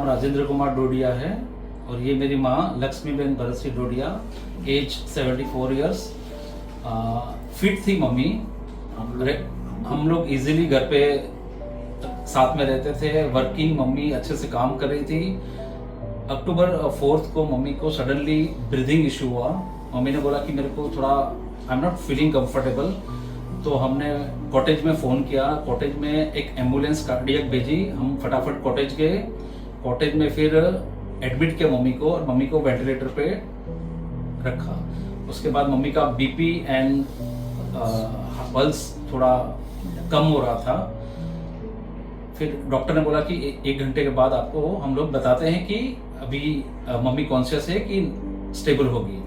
नाम राजेंद्र कुमार डोडिया है और ये मेरी माँ Lakshmi Dodiya, age 74 years. Fit थी मम्मी। हम लोग इजीली घर पे साथ में रहते थे। वर्किंग मम्मी अच्छे से काम कर रही थी। अक्टूबर 4 को मम्मी को सडनली ब्रीदिंग इशू हुआ। मम्मी ने बोला कि मेरे को थोड़ा I am not feeling comfortable. तो हमने कॉटेज में फ़ोन किया। कॉटेज में एक एम्बुलेंस कार्डियक भेजी। हम फटाफट कॉटेज गए। कॉटेज में फिर एडमिट किया मम्मी को और मम्मी को वेंटिलेटर पे रखा। उसके बाद मम्मी का बीपी एंड पल्स थोड़ा कम हो रहा था। फिर डॉक्टर ने बोला कि 1 घंटे के बाद आपको हम लोग बताते हैं कि अभी मम्मी कॉन्शियस है कि स्टेबल होगी।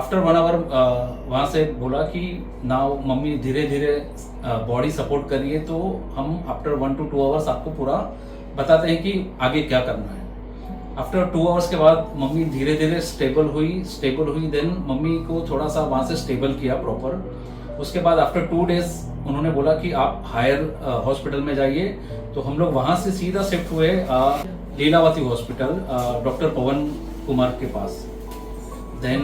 आफ्टर 1 आवर वहाँ से बोला कि नाउ मम्मी धीरे धीरे बॉडी सपोर्ट करिए, तो हम आफ्टर 1 to 2 आवर्स आपको पूरा बताते हैं कि आगे क्या करना है। आफ्टर 2 आवर्स के बाद मम्मी धीरे धीरे स्टेबल हुई। देन मम्मी को थोड़ा सा वहाँ से स्टेबल किया प्रॉपर। उसके बाद आफ्टर 2 डेज उन्होंने बोला कि आप हायर हॉस्पिटल में जाइए। तो हम लोग वहाँ से सीधा शिफ्ट हुए लीलावती हॉस्पिटल डॉक्टर पवन कुमार के पास। देन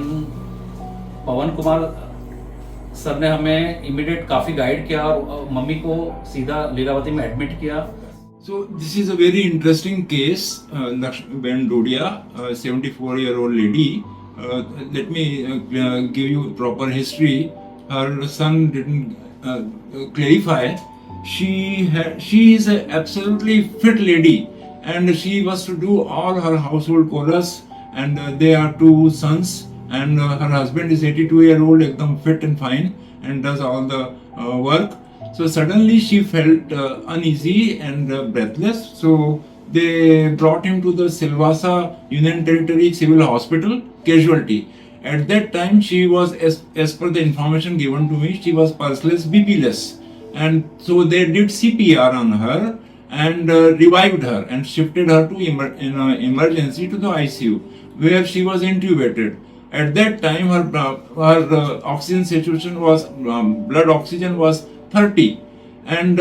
पवन कुमार सर ने हमें इमीडिएट काफ़ी गाइड किया और मम्मी को सीधा लीलावती में एडमिट किया। So this is a very interesting case, Laxmi Dodia, a 74-year-old lady. Let me give you proper history. Her son didn't clarify. She is an absolutely fit lady, and she was to do all her household chores. And they are 2 sons, and her husband is 82-year-old, ekdam fit and fine, and does all the work. So suddenly she felt uneasy and breathless. So they brought him to the Silvassa Union Territory Civil Hospital casualty. At that time she was, as per the information given to me, she was pulseless, BP-less. And so they did CPR on her and revived her and shifted her to emergency to the ICU, where she was intubated. At that time her oxygen saturation was, blood oxygen was 30, and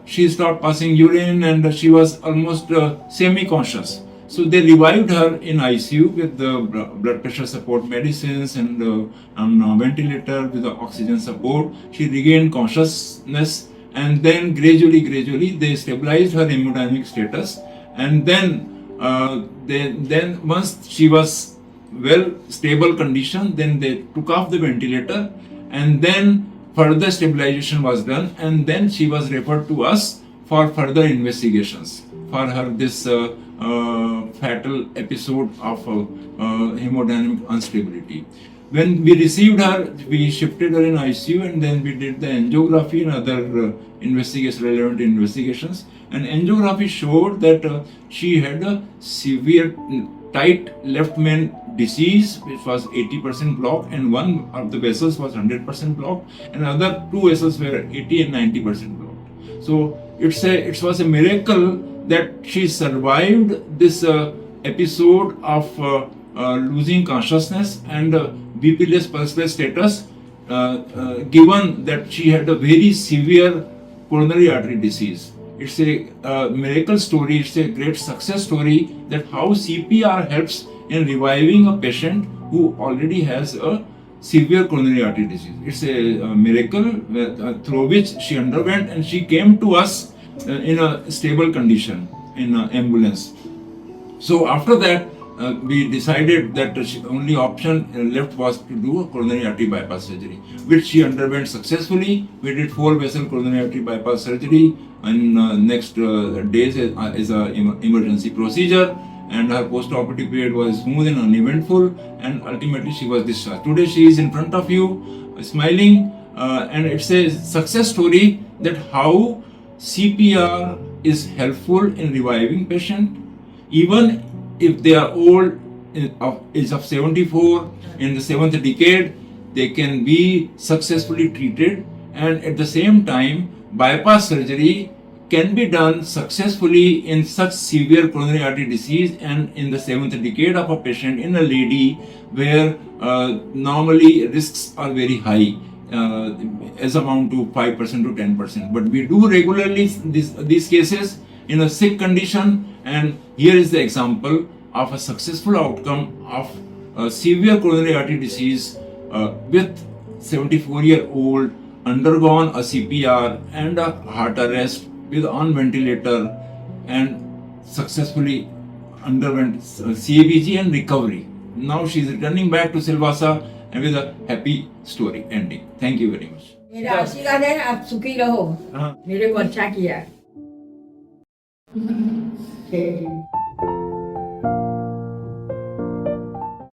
she stopped passing urine and she was almost semi-conscious. So they revived her in ICU with the blood pressure support medicines and on a ventilator with the oxygen support. She regained consciousness, and then gradually they stabilized her hemodynamic status. And then once she was well stable condition, then they took off the ventilator, and then further stabilization was done, and then she was referred to us for further investigations for her this fatal episode of hemodynamic instability. When we received her, we shifted her in ICU, and then we did the angiography and other relevant investigations. And angiography showed that she had a severe tight left main disease, which was 80% blocked, and one of the vessels was 100% blocked, and other 2 vessels were 80 and 90% blocked. So it was a miracle that she survived this episode of losing consciousness and BP-less pulseless status, given that she had a very severe coronary artery disease. It's a miracle story. It's a great success story that how CPR helps in reviving a patient who already has a severe coronary artery disease. It's a miracle through which she underwent, and she came to us in a stable condition in an ambulance. So after that, we decided that the only option left was to do a coronary artery bypass surgery, which she underwent successfully. We did 4 vessel coronary artery bypass surgery in next days as an emergency procedure, and her post-operative period was smooth and uneventful, and ultimately she was discharged. Today she is in front of you smiling, and it's a success story that how CPR is helpful in reviving patient, even if they are old, age of 74, in the 7th decade, they can be successfully treated, and at the same time bypass surgery can be done successfully in such severe coronary artery disease and in the 7th decade of a patient in a lady where normally risks are very high, as amount to 5% to 10%. But we do regularly these cases in a sick condition, and here is the example of a successful outcome of severe coronary artery disease with 74-year-old undergone a CPR and a heart arrest with on ventilator and successfully underwent CABG and recovery. Now she is returning back to Silvassa and with a happy story ending. Thank you very much. मेरा आशीर्वाद है, आप सुखी रहो, हाँ। मेरे को अच्छा किया। Thank you.